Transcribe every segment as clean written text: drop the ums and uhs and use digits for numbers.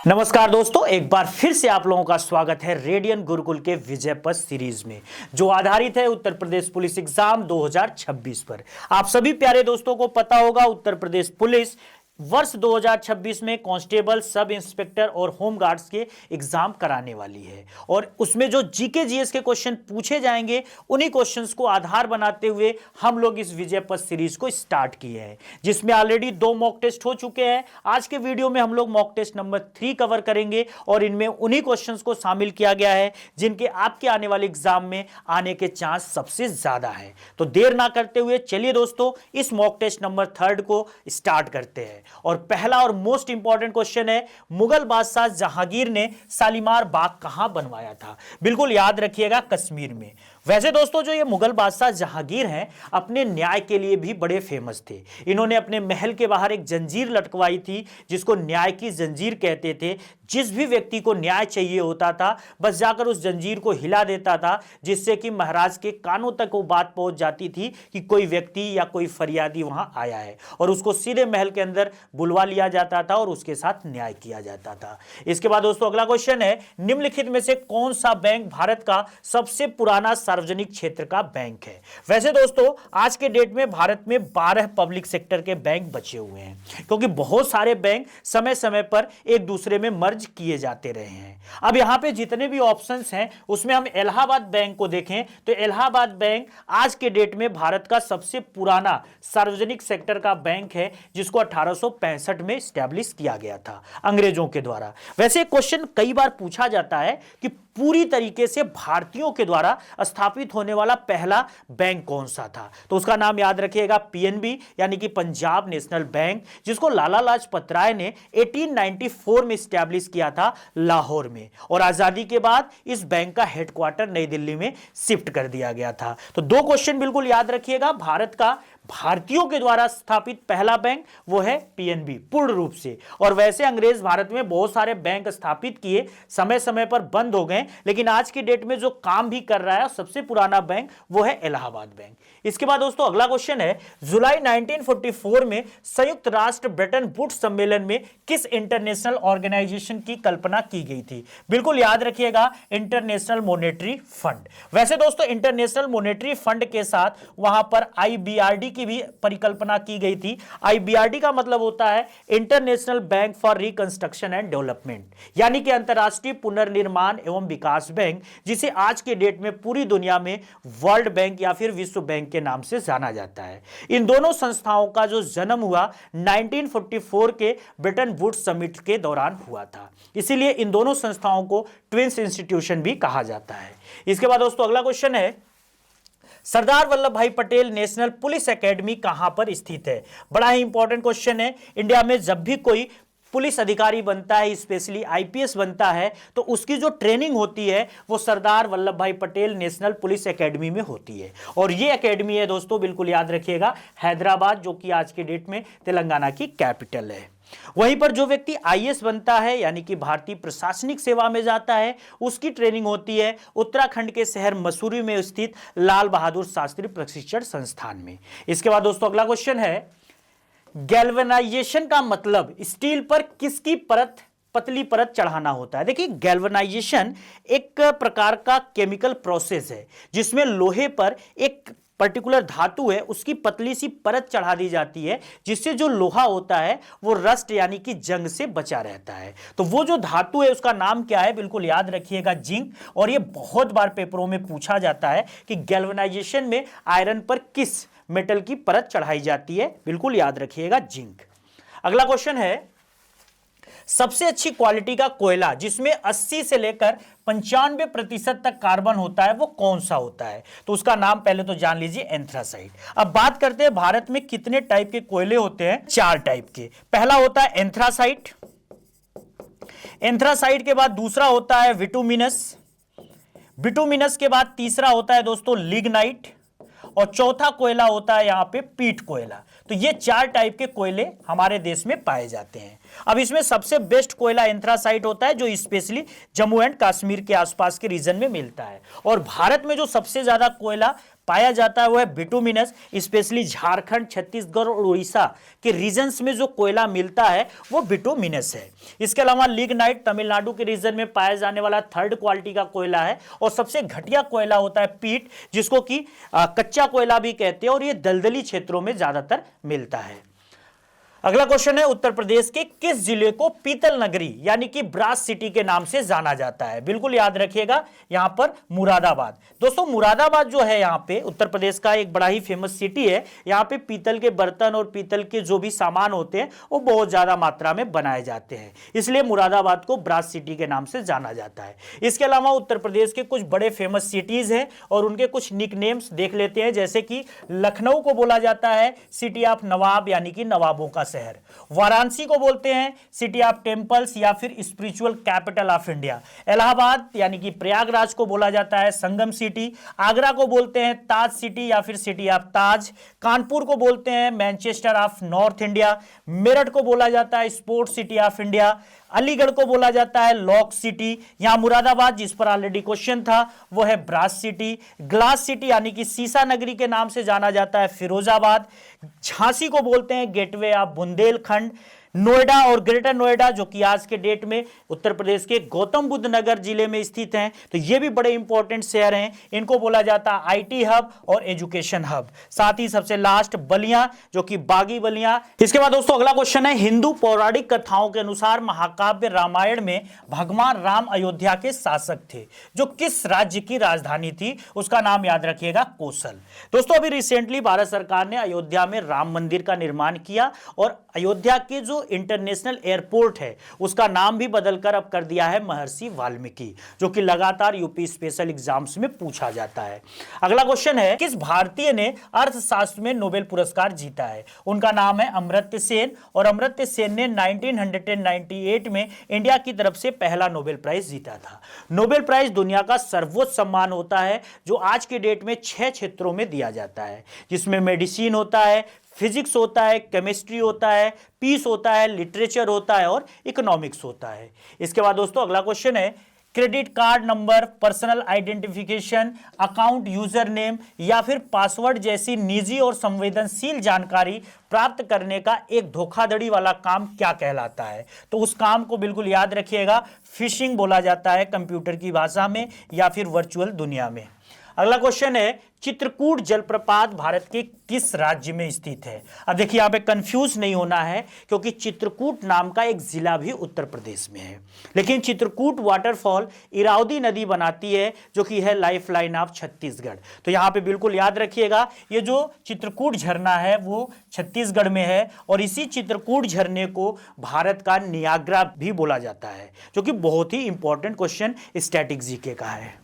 नमस्कार दोस्तों, एक बार फिर से आप लोगों का स्वागत है रेडियन गुरुकुल के विजय पथ सीरीज में, जो आधारित है उत्तर प्रदेश पुलिस एग्जाम 2026 पर। आप सभी प्यारे दोस्तों को पता होगा, उत्तर प्रदेश पुलिस वर्ष 2026 में कांस्टेबल, सब इंस्पेक्टर और होम गार्ड्स के एग्जाम कराने वाली है। और उसमें जो जीके जीएस के क्वेश्चन पूछे जाएंगे, उन्हीं क्वेश्चंस को आधार बनाते हुए हम लोग इस विजय पथ सीरीज को स्टार्ट किए हैं, जिसमें ऑलरेडी 2 मॉक टेस्ट हो चुके हैं। आज के वीडियो में हम लोग मॉक टेस्ट नंबर 3 कवर करेंगे और इनमें उन्हीं क्वेश्चंस को शामिल किया गया है जिनके आपके आने वाले एग्जाम में आने के चांस सबसे ज्यादा है। तो देर ना करते हुए चलिए दोस्तों, इस मॉक टेस्ट नंबर 3 को स्टार्ट करते हैं। और पहला और मोस्ट इंपॉर्टेंट क्वेश्चन है, मुगल बादशाह जहांगीर ने शालीमार बाग कहां बनवाया था? बिल्कुल याद रखिएगा, कश्मीर में। वैसे दोस्तों, जो ये मुगल बादशाह जहांगीर हैं, अपने न्याय के लिए भी बड़े फेमस थे। इन्होंने अपने महल के बाहर एक जंजीर लटकवाई थी, जिसको न्याय की जंजीर कहते थे। जिस भी व्यक्ति को न्याय चाहिए होता था, बस जाकर उस जंजीर को हिला देता था, जिससे कि महाराज के कानों तक वो बात पहुंच जाती थी कि कोई व्यक्ति या कोई फरियादी वहां आया है, और उसको सीधे महल के अंदर बुलवा लिया जाता था और उसके साथ न्याय किया जाता था। इसके बाद दोस्तों अगला क्वेश्चन है, निम्नलिखित में से कौन सा बैंक भारत का सबसे पुराना सार्वजनिक क्षेत्र का बैंक है? वैसे दोस्तों, आज के डेट में भारत में 12 पब्लिक सेक्टर के बैंक बचे हुए हैं, क्योंकि बहुत सारे बैंक समय समय पर एक दूसरे में मर्ज किए जाते रहे हैं। अब यहां पे जितने भी ऑप्शंस हैं, उसमें हम इलाहाबाद बैंक को देखें तो इलाहाबाद बैंक आज के डेट में भारत का सबसे पुराना सार्वजनिक सेक्टर का बैंक है, जिसको 1865 में स्टैब्लिश किया गया था अंग्रेजों के द्वारा। वैसे क्वेश्चन कई बार पूछा जाता है कि पूरी तरीके से भारतीयों के द्वारा स्थापित होने वाला पहला बैंक कौन सा था? तो उसका नाम याद रखिएगा, पीएनबी, यानी कि पंजाब नेशनल बैंक, जिसको लाला लाजपत राय ने 1894 में स्टैब्लिश किया था लाहौर में। और आजादी के बाद इस बैंक का हेडक्वार्टर नई दिल्ली में शिफ्ट कर दिया गया था। तो 2 क्वेश्चन बिल्कुल याद रखिएगा। भारत का भारतीयों के द्वारा स्थापित पहला बैंक वो है पीएनबी, पूर्ण रूप से। और वैसे अंग्रेज भारत में बहुत सारे बैंक स्थापित किए, समय समय पर बंद हो गए, लेकिन आज की डेट में जो काम भी कर रहा है सबसे पुराना बैंक वो है इलाहाबाद बैंक। इसके बाद दोस्तों अगला क्वेश्चन है, जुलाई 1944 में संयुक्त राष्ट्र ब्रेटन वुड्स सम्मेलन में किस इंटरनेशनल ऑर्गेनाइजेशन की कल्पना की गई थी? बिल्कुल याद रखिएगा, इंटरनेशनल मॉनेटरी फंड। वैसे दोस्तों, इंटरनेशनल मॉनेटरी फंड के साथ वहां पर आईबीआरडी की भी परिकल्पना की गई थी। आईबीआरडी का मतलब होता है international bank for reconstruction and development, यानी कि अंतरराष्ट्रीय पुनर्निर्माण एवं विकास बैंक, जिसे आज के डेट में पूरी दुनिया में वर्ल्ड बैंक या फिर विश्व बैंक के नाम से जाना जाता है। इन दोनों संस्थाओं का जो जन्म हुआ 1944 के ब्रेटन वुड्स समिट के दौरान हुआ था, इसीलिए इन दोनों संस्थाओं को ट्विंस इंस्टीट्यूशन भी कहा जाता है। इसके बाद दोस्तों अगला क्वेश्चन है, सरदार वल्लभ भाई पटेल नेशनल पुलिस एकेडमी कहां पर स्थित है? बड़ा ही इंपॉर्टेंट क्वेश्चन है। इंडिया में जब भी कोई पुलिस अधिकारी बनता है, स्पेशली आईपीएस बनता है, तो उसकी जो ट्रेनिंग होती है वो सरदार वल्लभ भाई पटेल नेशनल पुलिस एकेडमी में होती है। और ये एकेडमी है दोस्तों, बिल्कुल याद रखिएगा, हैदराबाद, जो कि आज के डेट में तेलंगाना की कैपिटल है। वहीं पर जो व्यक्ति आईएएस बनता है, यानी कि भारतीय प्रशासनिक सेवा में जाता है, उसकी ट्रेनिंग होती है उत्तराखंड के शहर मसूरी में स्थित लाल बहादुर शास्त्री प्रशिक्षण संस्थान में। इसके बाद दोस्तों अगला क्वेश्चन है, गैल्वेनाइजेशन का मतलब स्टील पर किसकी परत, पतली परत चढ़ाना होता है? देखिए, गैल्वेनाइजेशन एक प्रकार का केमिकल प्रोसेस है, जिसमें लोहे पर एक पर्टिकुलर धातु है, उसकी पतली सी परत चढ़ा दी जाती है, जिससे जो लोहा होता है वो रस्ट यानी कि जंग से बचा रहता है। तो वो जो धातु है उसका नाम क्या है? बिल्कुल याद रखिएगा, जिंक। और ये बहुत बार पेपरों में पूछा जाता है कि गैल्वेनाइजेशन में आयरन पर किस मेटल की परत चढ़ाई जाती है? बिल्कुल याद रखिएगा, जिंक। अगला क्वेश्चन है, सबसे अच्छी क्वालिटी का कोयला जिसमें 80 से लेकर 95% तक कार्बन होता है, वो कौन सा होता है? तो उसका नाम पहले तो जान लीजिए, एंथ्रासाइट। अब बात करते हैं भारत में कितने टाइप के कोयले होते हैं? 4 टाइप के। पहला होता है एंथ्रासाइट, एंथ्रासाइट के बाद दूसरा होता है विटुमिनस, बिटुमिनस के बाद तीसरा होता है दोस्तों लिग्नाइट, और चौथा कोयला होता है यहां पे पीट कोयला। तो ये 4 टाइप के कोयले हमारे देश में पाए जाते हैं। अब इसमें सबसे बेस्ट कोयला एंथ्रासाइट होता है, जो स्पेशली जम्मू एंड कश्मीर के आसपास के रीजन में मिलता है। और भारत में जो सबसे ज्यादा कोयला पाया जाता है वो है बिटुमिनस। स्पेशली झारखंड, छत्तीसगढ़ और उड़ीसा के रीजन्स में जो कोयला मिलता है वो बिटुमिनस है। इसके अलावा लिग्नाइट तमिलनाडु के रीजन में पाया जाने वाला थर्ड क्वालिटी का कोयला है और सबसे घटिया कोयला होता है पीट, जिसको कि कच्चा कोयला भी कहते हैं और ये दलदली क्षेत्रों में ज्यादातर मिलता है। अगला क्वेश्चन है, उत्तर प्रदेश के किस जिले को पीतल नगरी यानी कि ब्रास सिटी के नाम से जाना जाता है? बिल्कुल याद रखिएगा, यहां पर मुरादाबाद। दोस्तों मुरादाबाद जो है यहाँ पे उत्तर प्रदेश का एक बड़ा ही फेमस सिटी है। यहाँ पे पीतल के बर्तन और पीतल के जो भी सामान होते हैं वो बहुत ज्यादा मात्रा में बनाए जाते हैं, इसलिए मुरादाबाद को ब्रास सिटी के नाम से जाना जाता है। इसके अलावा उत्तर प्रदेश के कुछ बड़े फेमस सिटीज हैं और उनके कुछ निकनेम्स देख लेते हैं, जैसे कि लखनऊ को बोला जाता है सिटी ऑफ नवाब यानी कि नवाबों का शहर। वाराणसी को बोलते हैं सिटी ऑफ टेंपल्स या फिर spiritual capital of India. Allahabad यानी कि प्रयागराज को बोला जाता है संगम सिटी। आगरा को बोलते हैं ताज सिटी या फिर सिटी ऑफ ताज। कानपुर को बोलते हैं Manchester of north India. Meerut को बोला जाता है sports city of India. Aligarh को बोला जाता है लॉक सिटी। यहां मुरादाबाद जिस पर ऑलरेडी क्वेश्चन था वो है ब्रास सिटी। ग्लास सिटी यानी कि सीसा नगरी के नाम से जाना जाता है फिरोजाबाद। झांसी को बोलते हैं गेटवे ऑफ बुंदेलखंड। नोएडा और ग्रेटर नोएडा जो कि आज के डेट में उत्तर प्रदेश के गौतम बुद्ध नगर जिले में स्थित हैं, तो ये भी बड़े इंपॉर्टेंट शहर हैं। इनको बोला जाता है आईटी हब और एजुकेशन हब। साथ ही सबसे लास्ट बलिया जो कि बागी बलिया। इसके बाद दोस्तों अगला क्वेश्चन है, हिंदू पौराणिक कथाओं के अनुसार महाकाव्य रामायण में भगवान राम अयोध्या के शासक थे, जो किस राज्य की राजधानी थी? उसका नाम याद रखिएगा कौशल। दोस्तों अभी रिसेंटली भारत सरकार ने अयोध्या में राम मंदिर का निर्माण किया और अयोध्या के जो इंटरनेशनल एयरपोर्ट है उसका नाम भी बदलकर अब कर दिया है महर्षि वाल्मीकि, जो कि लगातार यूपी स्पेशल एग्जाम्स में पूछा जाता है। अगला क्वेश्चन है, किस भारतीय ने अर्थशास्त्र में नोबेल पुरस्कार जीता है? उनका नाम है अमर्त्य सेन और अमर्त्य सेन ने 1998 में इंडिया की तरफ से पहला नोबेल प्राइज जीता था। नोबेल प्राइज दुनिया का सर्वोच्च सम्मान होता है जो आज के डेट में 6 क्षेत्रों में दिया जाता है, जिसमें मेडिसिन होता है, फिजिक्स होता है, केमिस्ट्री होता है, पीस होता है, लिटरेचर होता है और इकोनॉमिक्स होता है। इसके बाद दोस्तों अगला क्वेश्चन है, credit card number, personal identification, account user name या फिर पासवर्ड जैसी निजी और संवेदनशील जानकारी प्राप्त करने का एक धोखाधड़ी वाला काम क्या कहलाता है? तो उस काम को बिल्कुल याद रखिएगा, फिशिंग बोला जाता है कंप्यूटर की भाषा में या फिर वर्चुअल दुनिया में। अगला क्वेश्चन है, चित्रकूट जलप्रपात भारत के किस राज्य में स्थित है? अब देखिए यहाँ पे कंफ्यूज नहीं होना है क्योंकि चित्रकूट नाम का एक जिला भी उत्तर प्रदेश में है, लेकिन चित्रकूट वाटरफॉल इरावदी नदी बनाती है जो कि है लाइफलाइन ऑफ छत्तीसगढ़। तो यहाँ पे बिल्कुल याद रखिएगा, ये जो चित्रकूट झरना है वो छत्तीसगढ़ में है और इसी चित्रकूट झरने को भारत का नियाग्रा भी बोला जाता है, जो कि बहुत ही इंपॉर्टेंट क्वेश्चन स्टैटिक जीके का है।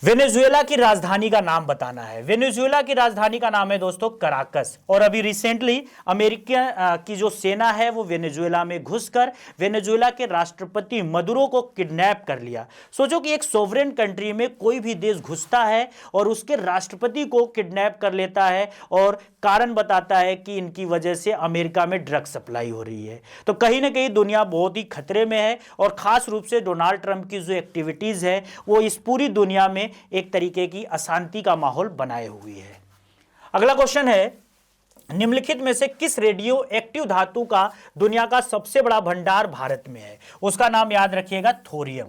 वेनेजुएला की राजधानी का नाम बताना है। वेनेजुएला की राजधानी का नाम है दोस्तों कराकस और अभी रिसेंटली अमेरिका की जो सेना है वो वेनेजुएला में घुसकर वेनेजुएला के राष्ट्रपति मदुरो को किडनैप कर लिया। सोचो कि एक सोवरेन कंट्री में कोई भी देश घुसता है और उसके राष्ट्रपति को किडनैप कर लेता है और कारण बताता है कि इनकी वजह से अमेरिका में ड्रग सप्लाई हो रही है। तो कहीं ना कहीं दुनिया बहुत ही खतरे में है और खास रूप से डोनाल्ड ट्रंप की जो एक्टिविटीज है वो इस पूरी दुनिया में एक तरीके की अशांति का माहौल बनाए हुई है। अगला क्वेश्चन है, निम्नलिखित में से किस रेडियो एक्टिव धातु का दुनिया का सबसे बड़ा भंडार भारत में है? उसका नाम याद रखिएगा थोरियम।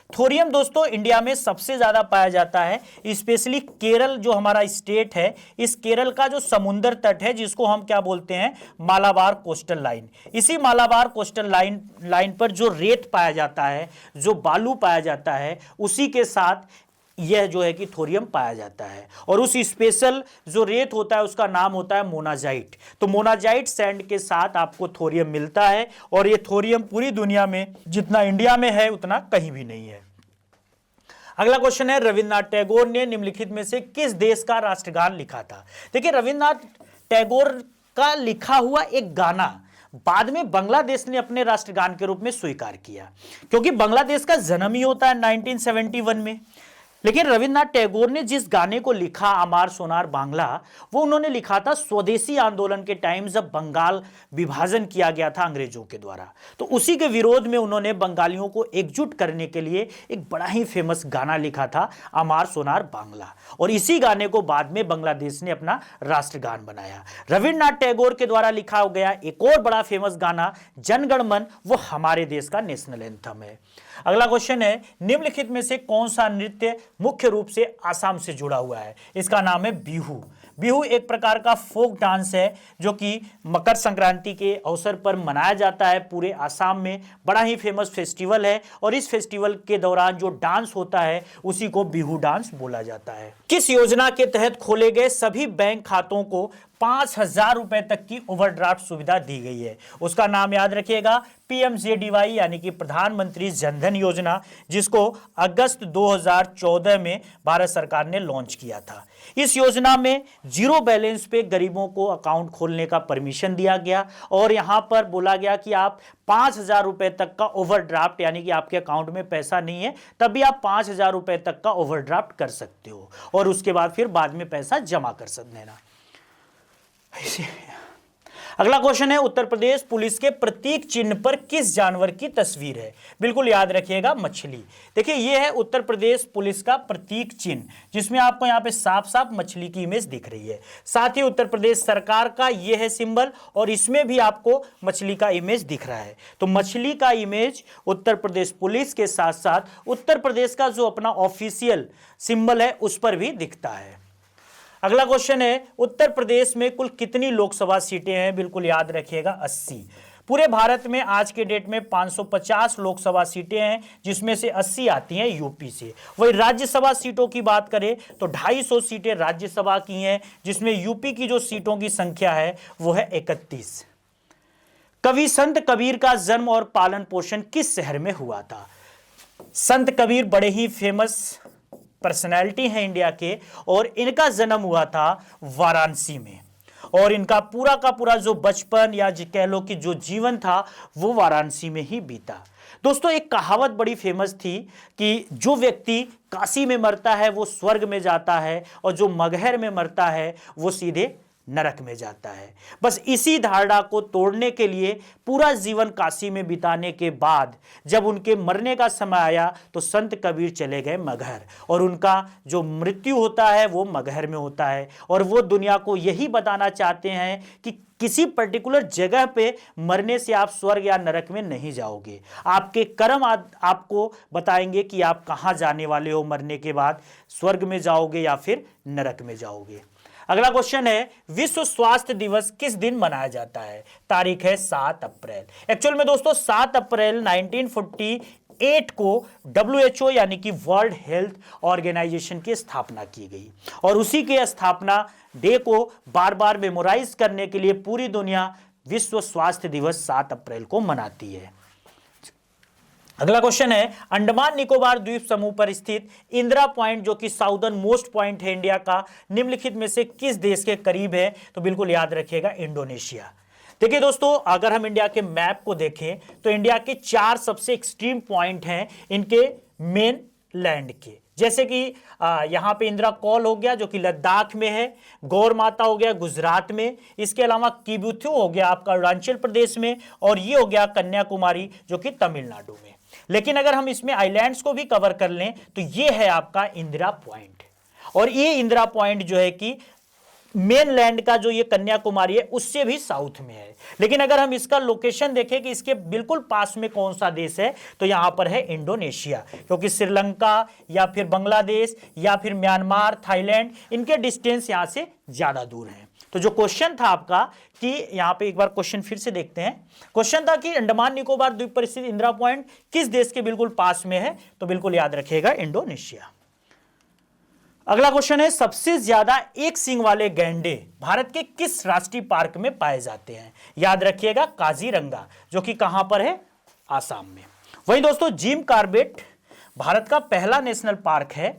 थोरियम दोस्तों इंडिया में सबसे ज्यादा पाया जाता है, स्पेशली केरल जो हमारा स्टेट है, इस केरल का जो समुद्र तट है जिसको हम क्या बोलते हैं, मालाबार कोस्टल लाइन। इसी मालाबार कोस्टल लाइन पर जो रेत पाया जाता है, जो बालू पाया जाता है, उसी के साथ यह जो है कि थोरियम पाया जाता है और उस स्पेशल जो रेत होता है उसका नाम होता है मोनाजाइट। तो मोनाजाइट सैंड के साथ आपको थोरियम मिलता है और ये थोरियम पूरी दुनिया में जितना इंडिया में है उतना कहीं भी नहीं है। अगला क्वेश्चन है, रविन्द्रनाथ टैगोर ने निम्नलिखित में से किस देश का राष्ट्रगान लिखा था? देखिए रविन्द्रनाथ टैगोर का लिखा हुआ एक गाना बाद में बांग्लादेश ने अपने राष्ट्रगान के रूप में स्वीकार किया, क्योंकि बांग्लादेश का जन्म ही होता है 1971 में। लेकिन रविन्द्रनाथ टैगोर ने जिस गाने को लिखा आमार सोनार बांग्ला, वो उन्होंने लिखा था स्वदेशी आंदोलन के टाइम जब बंगाल विभाजन किया गया था अंग्रेजों के द्वारा। तो उसी के विरोध में उन्होंने बंगालियों को एकजुट करने के लिए एक बड़ा ही फेमस गाना लिखा था आमार सोनार बांग्ला, और इसी गाने को बाद में बांग्लादेश ने अपना राष्ट्रगान बनाया। रविन्द्रनाथ टैगोर के द्वारा लिखा गया एक और बड़ा फेमस गाना जनगण मन, वो हमारे देश का नेशनल एंथम है। अगला क्वेश्चन है, निम्नलिखित में से कौन सा नृत्य मुख्य रूप से आसाम से जुड़ा हुआ है? इसका नाम है बिहू। बिहू एक प्रकार का फोक डांस है जो कि मकर संक्रांति के अवसर पर मनाया जाता है पूरे आसाम में। बड़ा ही फेमस फेस्टिवल है और इस फेस्टिवल के दौरान जो डांस होता है उसी को बिहू डांस बोला जाता है। किस योजना के तहत खोले गए सभी बैंक खातों को 5,000 रुपए तक की ओवरड्राफ्ट सुविधा दी गई है? उसका नाम याद रखिएगा, PMJDY यानी कि प्रधानमंत्री जनधन योजना, जिसको अगस्त 2014 में भारत सरकार ने लॉन्च किया था। इस योजना में जीरो बैलेंस पे गरीबों को अकाउंट खोलने का परमिशन दिया गया और यहां पर बोला गया कि आप 5,000 रुपए तक का ओवरड्राफ्ट, यानी कि आपके अकाउंट में पैसा नहीं है तब भी आप 5,000 रुपए तक का ओवरड्राफ्ट कर सकते हो और उसके बाद फिर बाद में पैसा जमा कर सकते हैं। अगला क्वेश्चन है, उत्तर प्रदेश पुलिस के प्रतीक चिन्ह पर किस जानवर की तस्वीर है? बिल्कुल याद रखिएगा, मछली। देखिए ये है उत्तर प्रदेश पुलिस का प्रतीक चिन्ह, जिसमें आपको यहाँ पे साफ साफ मछली की इमेज दिख रही है। साथ ही उत्तर प्रदेश सरकार का ये है सिंबल और इसमें भी आपको मछली का इमेज दिख रहा है। तो मछली का इमेज उत्तर प्रदेश पुलिस के साथ साथ उत्तर प्रदेश का जो अपना ऑफिशियल सिंबल है उस पर भी दिखता है। अगला क्वेश्चन है, उत्तर प्रदेश में कुल कितनी लोकसभा सीटें हैं? बिल्कुल याद रखिएगा, 80। पूरे भारत में आज के डेट में 550 लोकसभा सीटें हैं, जिसमें से 80 आती हैं यूपी से। वही राज्यसभा सीटों की बात करें तो 250 सीटें राज्यसभा की हैं, जिसमें यूपी की जो सीटों की संख्या है वो है 31। कवि संत कबीर का जन्म और पालन पोषण किस शहर में हुआ था? संत कबीर बड़े ही फेमस पर्सनैलिटी है इंडिया के और इनका जन्म हुआ था वाराणसी में और इनका पूरा का पूरा जो बचपन या कह लो कि जो जीवन था वो वाराणसी में ही बीता। दोस्तों एक कहावत बड़ी फेमस थी कि जो व्यक्ति काशी में मरता है वो स्वर्ग में जाता है और जो मगहर में मरता है वो सीधे नरक में जाता है। बस इसी धारणा को तोड़ने के लिए पूरा जीवन काशी में बिताने के बाद जब उनके मरने का समय आया तो संत कबीर चले गए मगहर और उनका जो मृत्यु होता है वो मगहर में होता है और वो दुनिया को यही बताना चाहते हैं कि किसी पर्टिकुलर जगह पे मरने से आप स्वर्ग या नरक में नहीं जाओगे, आपके कर्म आपको बताएंगे कि आप कहाँ जाने वाले हो मरने के बाद, स्वर्ग में जाओगे या फिर नरक में जाओगे। अगला क्वेश्चन है, विश्व स्वास्थ्य दिवस किस दिन मनाया जाता है? तारीख है 7 अप्रैल। एक्चुअल में दोस्तों 7 अप्रैल 1948 को WHO यानी कि वर्ल्ड हेल्थ ऑर्गेनाइजेशन की स्थापना की गई और उसी के स्थापना डे को बार बार मेमोराइज करने के लिए पूरी दुनिया विश्व स्वास्थ्य दिवस 7 अप्रैल को मनाती है। अगला क्वेश्चन है, अंडमान निकोबार द्वीप समूह पर स्थित इंदिरा पॉइंट जो कि साउदर्न मोस्ट पॉइंट है इंडिया का, निम्नलिखित में से किस देश के करीब है? तो बिल्कुल याद रखिएगा, इंडोनेशिया। देखिए दोस्तों अगर हम इंडिया के मैप को देखें तो इंडिया के 4 सबसे एक्सट्रीम पॉइंट हैं इनके मेन लैंड के, जैसे कि यहाँ पे इंदिरा कॉल हो गया जो कि लद्दाख में है, गौर माता हो गया गुजरात में, इसके अलावा किबुथु हो गया आपका अरुणाचल प्रदेश में और ये हो गया कन्याकुमारी जो कि तमिलनाडु में। लेकिन अगर हम इसमें आइलैंड्स को भी कवर कर लें तो ये है आपका इंदिरा पॉइंट और ये इंदिरा पॉइंट जो है कि मेन लैंड का जो ये कन्याकुमारी है उससे भी साउथ में है। लेकिन अगर हम इसका लोकेशन देखें कि इसके बिल्कुल पास में कौन सा देश है तो यहां पर है इंडोनेशिया, क्योंकि श्रीलंका या फिर बांग्लादेश या फिर म्यांमार, थाईलैंड, इनके डिस्टेंस यहां से ज्यादा दूर है। तो जो क्वेश्चन था आपका कि यहां पे एक बार क्वेश्चन फिर से देखते हैं। क्वेश्चन था कि अंडमान निकोबार द्वीप पर स्थित इंदिरा पॉइंट किस देश के बिल्कुल पास में है? तो बिल्कुल याद रखिएगा, इंडोनेशिया। अगला क्वेश्चन है, सबसे ज्यादा एक सींग वाले गैंडे भारत के किस राष्ट्रीय पार्क में पाए जाते हैं? याद रखिएगा, काजीरंगा, जो कि कहां पर है? आसाम में। वहीं दोस्तों जिम कॉर्बेट भारत का पहला नेशनल पार्क है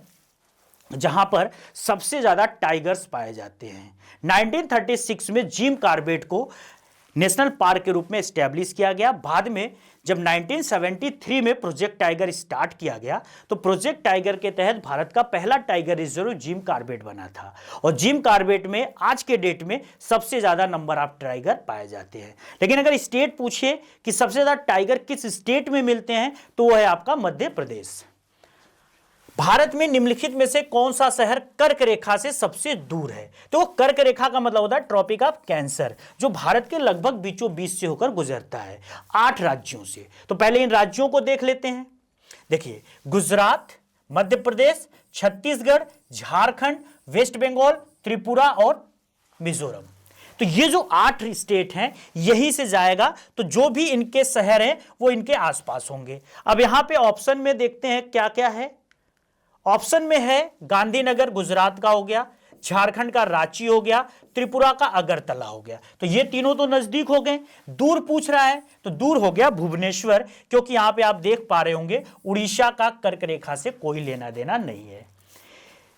जहां पर सबसे ज्यादा टाइगर्स पाए जाते हैं। 1936 में जिम कॉर्बेट को नेशनल पार्क के रूप में एस्टैब्लिश किया गया। बाद में जब 1973 में प्रोजेक्ट टाइगर स्टार्ट किया गया तो प्रोजेक्ट टाइगर के तहत भारत का पहला टाइगर रिजर्व जिम कॉर्बेट बना था और जिम कॉर्बेट में आज के डेट में सबसे ज्यादा नंबर ऑफ टाइगर पाए जाते हैं। लेकिन अगर स्टेट पूछे कि सबसे ज्यादा टाइगर किस स्टेट में मिलते हैं तो वह है आपका मध्य प्रदेश। भारत में निम्नलिखित में से कौन सा शहर कर्क रेखा से सबसे दूर है? तो कर्क रेखा का मतलब होता है ट्रॉपिक ऑफ कैंसर, जो भारत के लगभग बीचों बीच से होकर गुजरता है 8 राज्यों से। तो पहले इन राज्यों को देख लेते हैं। देखिए, गुजरात, मध्य प्रदेश, छत्तीसगढ़, झारखंड, वेस्ट बंगाल, त्रिपुरा और मिजोरम। तो ये जो 8 स्टेट हैं यहीं से जाएगा, तो जो भी इनके शहर हैं वो इनके आसपास होंगे। अब यहां पे ऑप्शन में देखते हैं क्या क्या है। ऑप्शन में है गांधीनगर गुजरात का हो गया, झारखंड का रांची हो गया, त्रिपुरा का अगरतला हो गया। तो ये तीनों तो नजदीक हो गए। दूर पूछ रहा है तो दूर हो गया भुवनेश्वर, क्योंकि यहां पे आप देख पा रहे होंगे उड़ीसा का कर्क रेखा से कोई लेना देना नहीं है।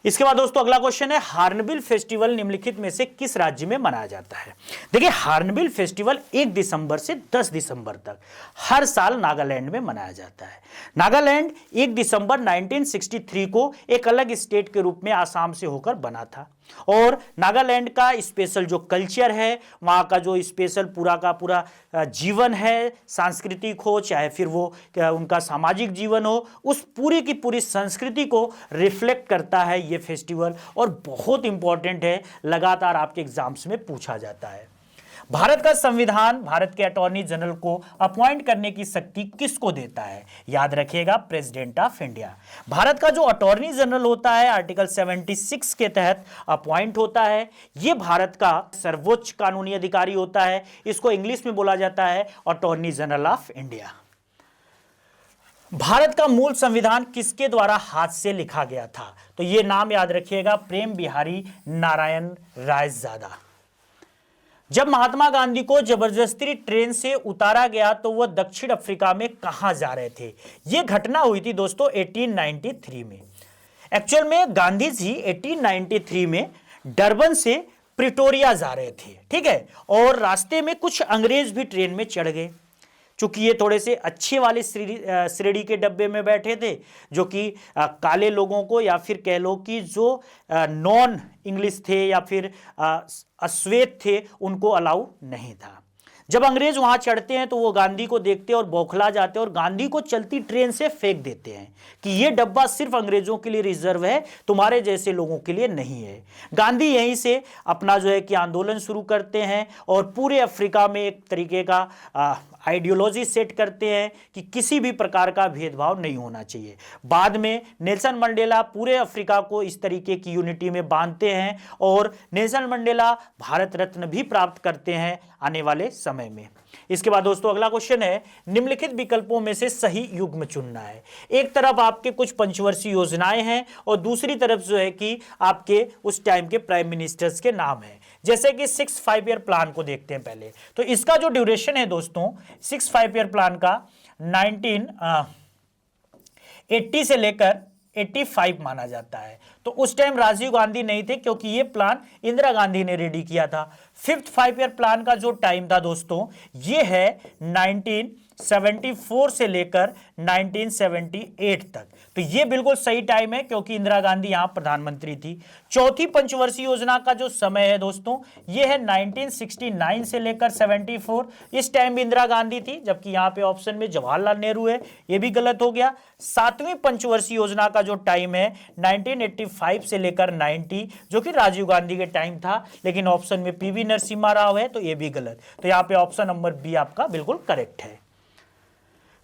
इसके बाद दोस्तों अगला क्वेश्चन है, हार्नबिल फेस्टिवल निम्नलिखित में से किस राज्य में मनाया जाता है? देखिए, हार्नबिल फेस्टिवल 1 दिसंबर से 10 दिसंबर तक हर साल नागालैंड में मनाया जाता है। नागालैंड 1 दिसंबर 1963 को एक अलग स्टेट के रूप में आसाम से होकर बना था और नागालैंड का स्पेशल जो कल्चर है, वहाँ का जो स्पेशल पूरा का पूरा जीवन है, सांस्कृतिक हो चाहे फिर वो उनका सामाजिक जीवन हो, उस पूरी की पूरी संस्कृति को रिफ्लेक्ट करता है ये फेस्टिवल और बहुत इंपॉर्टेंट है, लगातार आपके एग्जाम्स में पूछा जाता है। भारत का संविधान भारत के अटॉर्नी जनरल को अपॉइंट करने की शक्ति किसको देता है? याद रखिएगा, प्रेसिडेंट ऑफ इंडिया। भारत का जो अटॉर्नी जनरल होता है आर्टिकल 76 के तहत अपॉइंट होता है। यह भारत का सर्वोच्च कानूनी अधिकारी होता है। इसको इंग्लिश में बोला जाता है attorney general of India. Bharat का मूल संविधान किसके द्वारा हाथ से लिखा गया था? तो यह नाम याद रखिएगा, प्रेम बिहारी नारायण रायजादा। जब महात्मा गांधी को जबरदस्ती ट्रेन से उतारा गया तो वह दक्षिण अफ्रीका में कहां जा रहे थे? यह घटना हुई थी दोस्तों 1893 में। एक्चुअल में गांधी जी 1893 में डरबन से प्रिटोरिया जा रहे थे, ठीक है, और रास्ते में कुछ अंग्रेज भी ट्रेन में चढ़ गए। चूंकि ये थोड़े से अच्छे वाले श्रेणी के डब्बे में बैठे थे, जो कि काले लोगों को या फिर कह लो कि जो नॉन इंग्लिश थे या फिर अश्वेत थे उनको अलाउ नहीं था। जब अंग्रेज वहां चढ़ते हैं तो वो गांधी को देखते हैं और बौखला जाते हैं और गांधी को चलती ट्रेन से फेंक देते हैं कि ये डब्बा सिर्फ अंग्रेजों के लिए रिजर्व है, तुम्हारे जैसे लोगों के लिए नहीं है। गांधी यहीं से अपना जो है कि आंदोलन शुरू करते हैं और पूरे अफ्रीका में एक तरीके का आइडियोलॉजी सेट करते हैं कि किसी भी प्रकार का भेदभाव नहीं होना चाहिए। बाद में नेल्सन मंडेला पूरे अफ्रीका को इस तरीके की यूनिटी में बांधते हैं और नेल्सन मंडेला भारत रत्न भी प्राप्त करते हैं आने वाले समय में। इसके बाद दोस्तों अगला क्वेश्चन है, निम्नलिखित विकल्पों में से सही युग्म चुनना है। एक तरफ आपके कुछ पंचवर्षीय योजनाएं हैं और दूसरी तरफ जो है कि आपके उस टाइम के प्राइम मिनिस्टर्स के नाम हैं। जैसे कि 6 ईयर प्लान को देखते हैं पहले। तो इसका जो ड्यूरेशन है दोस्तों 6 ईयर प्लान का 1980 से लेकर 85 माना जाता है। तो उस टाइम राजीव गांधी नहीं थे क्योंकि ये प्लान इंदिरा गांधी ने रेडी किया था। 5 ईयर प्लान का जो टाइम था दोस्तों ये है 1974 से लेकर 1978 तक। तो ये बिल्कुल सही टाइम है क्योंकि इंदिरा गांधी यहां प्रधानमंत्री थी। चौथी पंचवर्षीय योजना का जो समय है दोस्तों ये है 1969 से लेकर 74। इस टाइम भी इंदिरा गांधी थी, जबकि यहां पे ऑप्शन में जवाहरलाल नेहरू है, ये भी गलत हो गया। 7वीं पंचवर्षीय योजना का जो टाइम है 1985 से लेकर 90, जो कि राजीव गांधी के टाइम था, लेकिन ऑप्शन में पीवी नरसिम्हा राव है, तो ये भी गलत। तो यहां पे ऑप्शन नंबर बी आपका बिल्कुल करेक्ट है।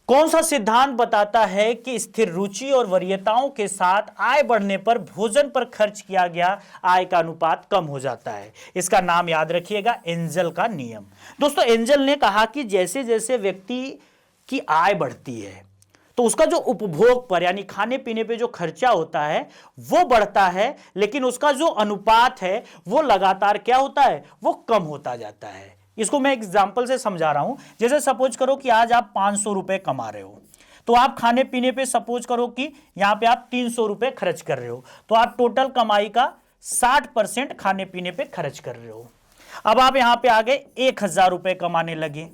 कौन सा सिद्धांत बताता है कि स्थिर रुचि और वरीयताओं के साथ आय बढ़ने पर भोजन पर खर्च किया गया आय का अनुपात कम हो जाता है? इसका नाम याद रखिएगा, एंजल का नियम। दोस्तों एंजल ने कहा कि जैसे जैसे व्यक्ति की आय बढ़ती है तो उसका जो उपभोग पर यानी खाने पीने पे जो खर्चा होता है वो बढ़ता है, लेकिन उसका जो अनुपात है वो लगातार क्या होता है, वो कम होता जाता है। इसको मैं एग्जांपल से समझा रहा हूं। जैसे सपोज करो कि आज आप 500 रुपए कमा रहे हो, तो आप खाने पीने पे सपोज करो कि यहां पे आप 300 रुपए खर्च कर रहे हो, तो आप टोटल कमाई का 60% खाने पीने पे खर्च कर रहे हो। अब आप यहां पे आ गए 1000 रुपए कमाने लगे।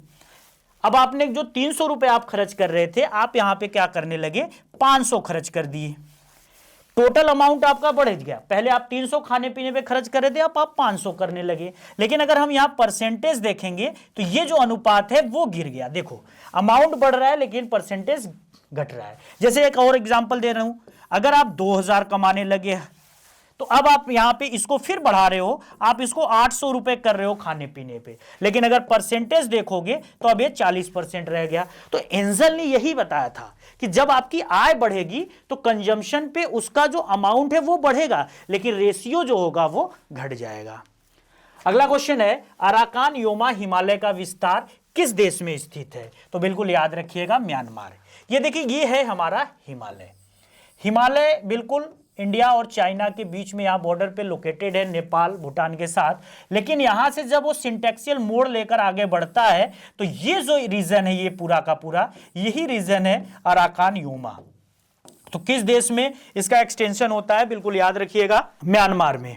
अब आपने जो 300 रुपए आप खर्च कर रहे थे, आप यहां पे क्या करने लगे, 500 खर्च कर दिए। टोटल अमाउंट आपका बढ़ गया। पहले आप 300 खाने पीने पे खर्च कर रहे थे, अब आप 500 करने लगे। लेकिन अगर हम यहां परसेंटेज देखेंगे तो ये जो अनुपात है वो गिर गया। देखो अमाउंट बढ़ रहा है लेकिन परसेंटेज घट रहा है। जैसे एक और एग्जांपल दे रहा हूं, अगर आप 2000 कमाने लगे तो अब आप यहां पे इसको फिर बढ़ा रहे हो, आप इसको 800 रुपए कर रहे हो खाने पीने पे, लेकिन अगर परसेंटेज देखोगे तो अब ये 40% रह गया। तो एंजल ने यही बताया था कि जब आपकी आय बढ़ेगी तो कंजम्पशन पे उसका जो अमाउंट है वो बढ़ेगा, लेकिन रेशियो जो होगा वो घट जाएगा। अगला क्वेश्चन है, अराकान योमा हिमालय का विस्तार किस देश में स्थित है? तो बिल्कुल याद रखिएगा, म्यांमार। ये देखिए, ये है हमारा हिमालय। हिमालय बिल्कुल इंडिया और चाइना के बीच में, यहां बॉर्डर पे लोकेटेड है, नेपाल भूटान के साथ। लेकिन यहां से जब वो सिंटेक्सियल मोड़ लेकर आगे बढ़ता है तो ये जो रीजन है, ये पूरा का पूरा यही रीजन है अराकान योमा। तो किस देश में इसका एक्सटेंशन होता है? बिल्कुल याद रखिएगा, म्यांमार में।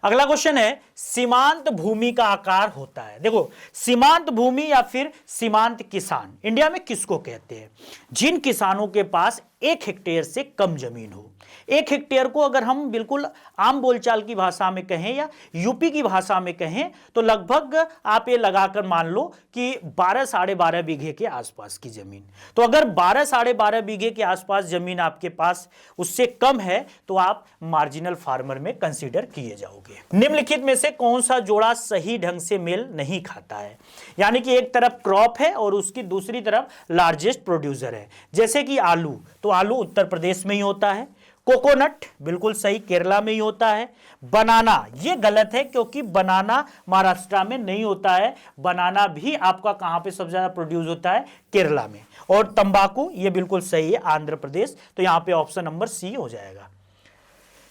अगला क्वेश्चन है, सीमांत भूमि का आकार होता है। देखो सीमांत भूमि या फिर सीमांत किसान इंडिया में किसको कहते हैं? जिन किसानों के पास 1 हेक्टेयर से कम जमीन हो। 1 हेक्टेयर को अगर हम बिल्कुल आम बोलचाल की भाषा में कहें या यूपी की भाषा में कहें तो लगभग आप ये लगाकर मान लो कि 12 साढ़े 12 बीघे के आसपास की जमीन। तो अगर 12 साढ़े 12 बीघे के आसपास जमीन आपके पास उससे कम है तो आप मार्जिनल फार्मर में कंसीडर किए जाओगे। निम्नलिखित में से कौन सा जोड़ा सही ढंग से मेल नहीं खाता है? यानी कि एक तरफ क्रॉप है और उसकी दूसरी तरफ लार्जेस्ट प्रोड्यूसर है। जैसे कि आलू, तो आलू उत्तर प्रदेश में ही होता है। कोकोनट बिल्कुल सही, केरला में ही होता है। बनाना ये गलत है क्योंकि बनाना महाराष्ट्र में नहीं होता है। बनाना भी आपका कहां पे सबसे ज्यादा प्रोड्यूस होता है? केरला में। और तंबाकू ये बिल्कुल सही है, आंध्र प्रदेश। तो यहां पे ऑप्शन नंबर सी हो जाएगा।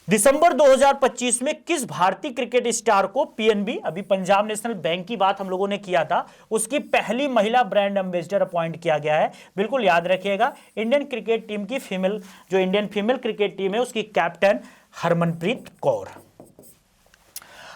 दिसंबर 2025 में किस भारतीय क्रिकेट स्टार को पीएनबी, अभी पंजाब नेशनल बैंक की बात हम लोगों ने किया था, उसकी पहली महिला ब्रांड एम्बेसडर अपॉइंट किया गया है? बिल्कुल याद रखिएगा, इंडियन क्रिकेट टीम की फीमेल, जो इंडियन फीमेल क्रिकेट टीम है उसकी कैप्टन हरमनप्रीत कौर।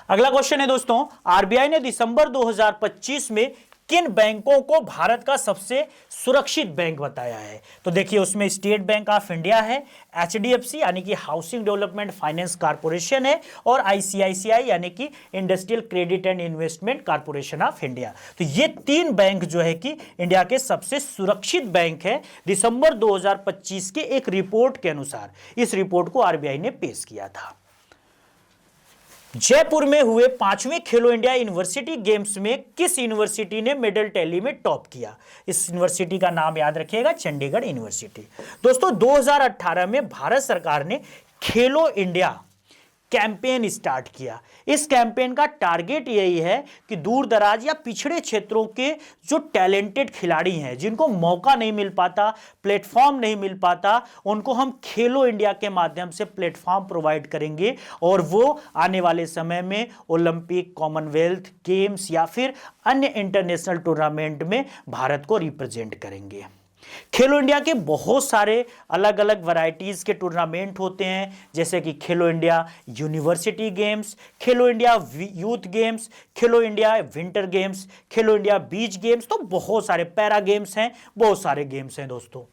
अगला क्वेश्चन है दोस्तों, आरबीआई ने दिसंबर 2025 में किन बैंकों को भारत का सबसे सुरक्षित बैंक बताया है? तो देखिए उसमें स्टेट बैंक ऑफ इंडिया है, एचडीएफसी यानी कि हाउसिंग डेवलपमेंट फाइनेंस कॉर्पोरेशन है, और आईसीआईसीआई यानी कि industrial credit and investment corporation of India. तो ये 3 बैंक जो है कि इंडिया के सबसे सुरक्षित बैंक है दिसंबर 2025 के एक रिपोर्ट के अनुसार। इस रिपोर्ट को आरबीआई ने पेश किया था। जयपुर में हुए 5वें खेलो इंडिया यूनिवर्सिटी गेम्स में किस यूनिवर्सिटी ने मेडल टैली में टॉप किया? इस यूनिवर्सिटी का नाम याद रखिएगा, चंडीगढ़ यूनिवर्सिटी। दोस्तों 2018 में भारत सरकार ने खेलो इंडिया कैंपेन स्टार्ट किया। इस कैंपेन का टारगेट यही है कि दूर दराज या पिछड़े क्षेत्रों के जो टैलेंटेड खिलाड़ी हैं, जिनको मौका नहीं मिल पाता, प्लेटफॉर्म नहीं मिल पाता, उनको हम खेलो इंडिया के माध्यम से प्लेटफॉर्म प्रोवाइड करेंगे और वो आने वाले समय में ओलंपिक, कॉमनवेल्थ गेम्स या फिर अन्य इंटरनेशनल टूर्नामेंट में भारत को रिप्रेजेंट करेंगे। खेलो इंडिया के बहुत सारे अलग अलग वैरायटीज के टूर्नामेंट होते हैं, जैसे कि खेलो इंडिया यूनिवर्सिटी गेम्स, खेलो इंडिया यूथ गेम्स, खेलो इंडिया विंटर गेम्स, खेलो इंडिया बीच गेम्स, तो बहुत सारे पैरा गेम्स हैं, बहुत सारे गेम्स हैं दोस्तों।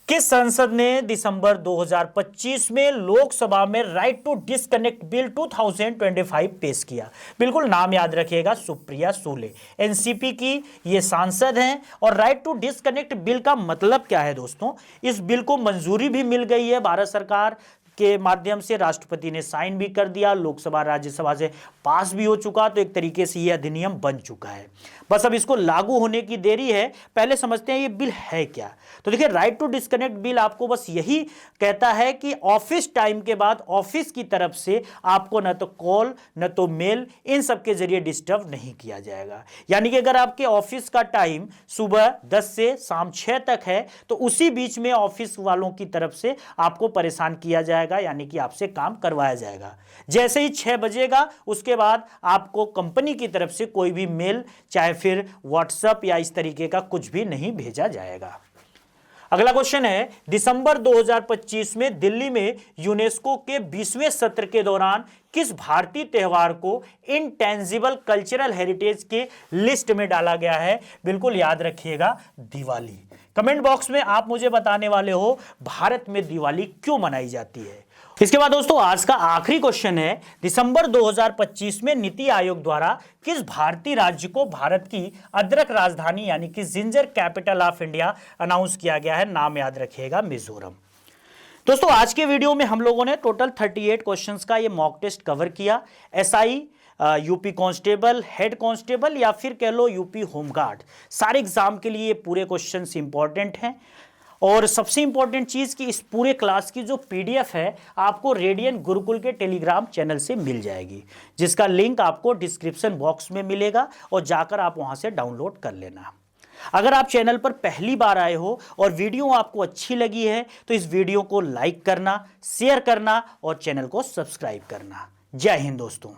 किस संसद ने दिसंबर 2025 में लोकसभा में राइट टू डिस्कनेक्ट बिल 2025 पेश किया? बिल्कुल नाम याद रखिएगा, सुप्रिया सूले, एनसीपी की ये सांसद हैं। और राइट टू डिस्कनेक्ट बिल का मतलब क्या है दोस्तों? इस बिल को मंजूरी भी मिल गई है भारत सरकार के माध्यम से, राष्ट्रपति ने साइन भी कर दिया, लोकसभा राज्यसभा से पास भी हो चुका। तो एक तरीके से यह अधिनियम बन चुका है, बस अब इसको लागू होने की देरी है। पहले समझते हैं ये बिल है क्या। तो देखिए राइट टू डिस्कनेक्ट बिल आपको बस यही कहता है कि ऑफिस टाइम के बाद ऑफिस की तरफ से आपको न तो कॉल न तो मेल इन सब के जरिए डिस्टर्ब नहीं किया जाएगा। यानी कि अगर आपके ऑफिस का टाइम सुबह 10 से शाम 6 तक है तो उसी बीच में ऑफिस वालों की तरफ से आपको परेशान किया जाएगा, यानी कि आपसे काम करवाया जाएगा। जैसे ही 6 बजेगा उसके बाद आपको कंपनी की तरफ से कोई भी मेल, चाहे फिर व्हाट्सएप या इस तरीके का कुछ भी नहीं भेजा जाएगा। अगला क्वेश्चन है, दिसंबर 2025 में दिल्ली में यूनेस्को के 20वें सत्र के दौरान किस भारतीय त्योहार को इंटेंजिबल कल्चरल हेरिटेज के लिस्ट में डाला गया है? बिल्कुल याद रखिएगा, दिवाली। कमेंट बॉक्स में आप मुझे बताने वाले हो भारत में दिवाली क्यों मनाई जाती है। इसके बाद दोस्तों आज का आखिरी क्वेश्चन है, दिसंबर 2025 में नीति आयोग द्वारा किस भारतीय राज्य को भारत की अदरक राजधानी यानी कि ginger capital of India announce किया गया है? नाम याद रखिएगा, मिजोरम। दोस्तों आज के वीडियो में हम लोगों ने टोटल 38 क्वेश्चंस का ये मॉक टेस्ट कवर किया। SI, UP constable, head constable या फिर कह लो यूपी होमगार्ड, सारे एग्जाम के लिए पूरे क्वेश्चंस इंपॉर्टेंट हैं। और सबसे इंपॉर्टेंट चीज़ कि इस पूरे क्लास की जो पीडीएफ है आपको रेडियन गुरुकुल के टेलीग्राम चैनल से मिल जाएगी, जिसका लिंक आपको डिस्क्रिप्शन बॉक्स में मिलेगा और जाकर आप वहां से डाउनलोड कर लेना। अगर आप चैनल पर पहली बार आए हो और वीडियो आपको अच्छी लगी है तो इस वीडियो को लाइक करना, शेयर करना और चैनल को सब्सक्राइब करना। जय हिंद दोस्तों।